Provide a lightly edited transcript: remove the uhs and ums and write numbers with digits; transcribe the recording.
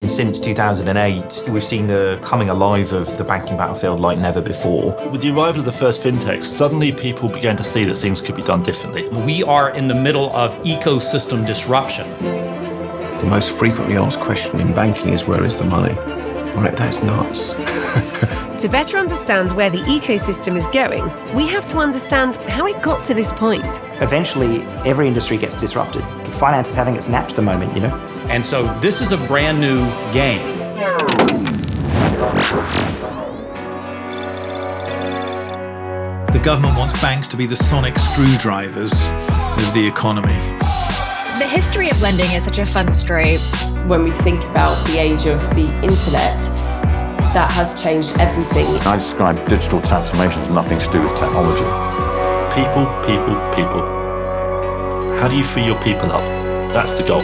Since 2008, we've seen the coming alive of the banking battlefield like never before. With the arrival of the first fintechs, suddenly people began to see that things could be done differently. We are in the middle of ecosystem disruption. The most frequently asked question in banking is, where is the money? Right, that's nuts. To better understand where the ecosystem is going, we have to understand how it got to this point. Eventually, every industry gets disrupted. Finance is having its Napster moment, you know? And so this is a brand new game. The government wants banks to be the sonic screwdrivers of the economy. The history of lending is such a fun story. When we think about the age of the internet, that has changed everything. I describe digital transformation as nothing to do with technology. People, people, people. How do you free your people up? That's the goal.